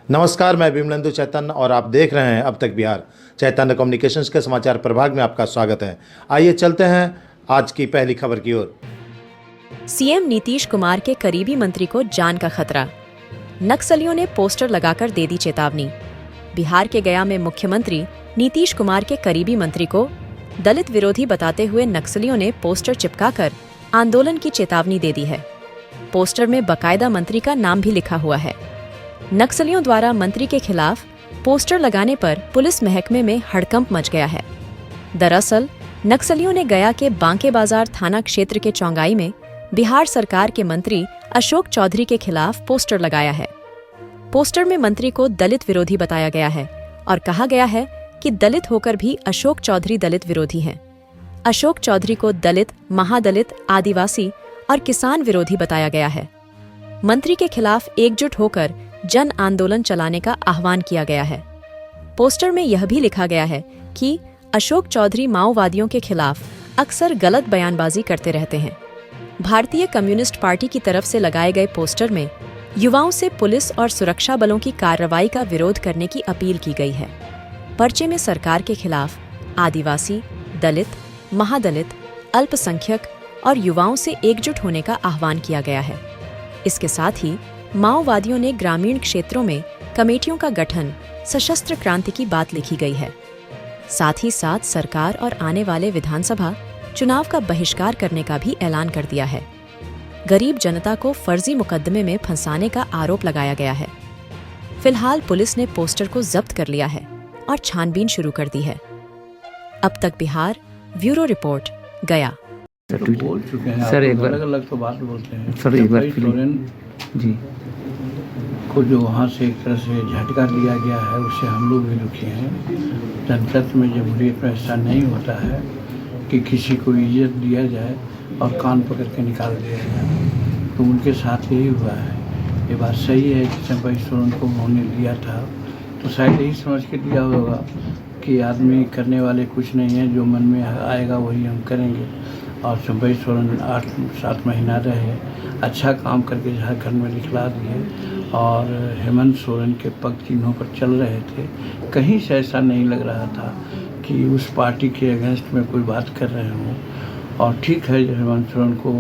नमस्कार, मैं विमलेंदु चैतन्य और आप देख रहे हैं अब तक बिहार। चैतन्य कम्युनिकेशंस के समाचार प्रभाग में आपका स्वागत है। आइए चलते हैं आज की पहली खबर की ओर। सीएम नीतीश कुमार के करीबी मंत्री को जान का खतरा। नक्सलियों ने पोस्टर लगाकर दे दी चेतावनी। बिहार के गया में मुख्यमंत्री नीतीश कुमार के करीबी मंत्री को दलित विरोधी बताते हुए नक्सलियों ने पोस्टर चिपकाकर आंदोलन की चेतावनी दे दी है। पोस्टर में बकायदा मंत्री का नाम भी लिखा हुआ है। नक्सलियों द्वारा मंत्री के खिलाफ पोस्टर लगाने पर पुलिस महकमे में हड़कंप मच गया है। दरअसल नक्सलियों ने गया के बांके बाजार थाना क्षेत्र के चौंगाई में बिहार सरकार के मंत्री अशोक चौधरी के खिलाफ पोस्टर लगाया है। पोस्टर में मंत्री को दलित विरोधी बताया गया है और कहा गया है कि दलित होकर भी अशोक चौधरी दलित विरोधी हैं। अशोक चौधरी को दलित, महादलित, आदिवासी और किसान विरोधी बताया गया है। मंत्री के खिलाफ एकजुट होकर जन आंदोलन चलाने का आह्वान किया गया है। पोस्टर में यह भी लिखा गया है कि अशोक चौधरी माओवादियों के खिलाफ अक्सर गलत बयानबाजी करते रहते हैं। भारतीय कम्युनिस्ट पार्टी की तरफ से लगाए गए पोस्टर में युवाओं से पुलिस और सुरक्षा बलों की कार्रवाई का विरोध करने की अपील की गई है। पर्चे में सरकार के खिलाफ आदिवासी, दलित, महादलित, अल्पसंख्यक और युवाओं से एकजुट होने का आह्वान किया गया है। इसके साथ ही माओवादियों ने ग्रामीण क्षेत्रों में कमेटियों का गठन, सशस्त्र क्रांति की बात लिखी गई है। साथ ही साथ सरकार और आने वाले विधानसभा चुनाव का बहिष्कार करने का भी ऐलान कर दिया है। गरीब जनता को फर्जी मुकदमे में फंसाने का आरोप लगाया गया है। फिलहाल पुलिस ने पोस्टर को जब्त कर लिया है और छानबीन शुरू कर दी है। अब तक बिहार, ब्यूरो रिपोर्ट, गया। तो बोल चुके हैं सर, एक बार अलग तो बात बोलते हैं सर, एक बार सोरेन जी को जो वहाँ से एक तरह से झटका दिया गया है, उससे हम लोग भी दुखी हैं। जनतंत्र में जमहूरियत में ऐसा नहीं होता है कि किसी को इज्जत दिया जाए और कान पकड़ के निकाल दिया जाए। तो उनके साथ यही हुआ है। ये बात सही है कि चंपई सोरेन को उन्होंने दिया था तो शायद यही समझ के दिया होगा कि आदमी करने वाले कुछ नहीं है, जो मन में आएगा वही हम करेंगे। और चंपई सोरेन 8-7 महीना रहे, अच्छा काम करके झारखंड में दिखला दिए और हेमंत सोरेन के पग चिन्हों पर चल रहे थे। कहीं से ऐसा नहीं लग रहा था कि उस पार्टी के अगेंस्ट में कोई बात कर रहे हों। और ठीक है, जब हेमंत सोरेन को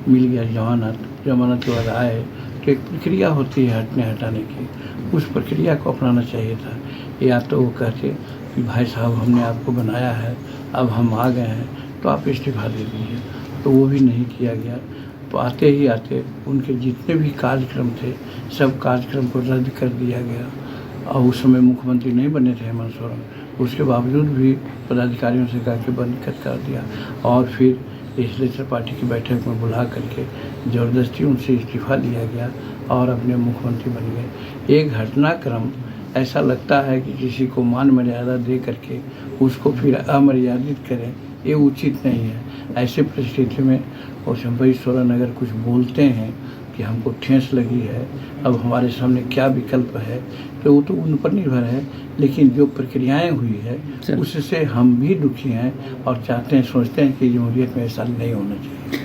मिल गया जमानत के बाद आए तो एक प्रक्रिया होती है हटने हटाने की, उस प्रक्रिया को अपनाना चाहिए था। या तो वो कहते कि भाई साहब हमने आपको बनाया है, अब हम आ गए हैं तो आप इस्तीफा दे दीजिए, तो वो भी नहीं किया गया। तो आते ही आते उनके जितने भी कार्यक्रम थे सब कार्यक्रम को रद्द कर दिया गया। और उस समय मुख्यमंत्री नहीं बने थे हेमंत सोरेन, उसके बावजूद भी पदाधिकारियों से कहा कि बंद कर दिया और फिर लेजिस्लेचर पार्टी की बैठक में बुला करके ज़बरदस्ती उनसे इस्तीफा लिया गया और अपने मुख्यमंत्री बन गए। एक घटनाक्रम ऐसा लगता है कि किसी को मान मर्यादा दे करके उसको फिर अमर्यादित करें, ये उचित नहीं है। ऐसे परिस्थिति में और चंपई सोरेन अगर कुछ बोलते हैं कि हमको ठेस लगी है, अब हमारे सामने क्या विकल्प है, तो वो तो उन पर निर्भर है। लेकिन जो प्रक्रियाएं हुई है उससे हम भी दुखी हैं और चाहते हैं, सोचते हैं कि जमहूरियत में ऐसा नहीं होना चाहिए।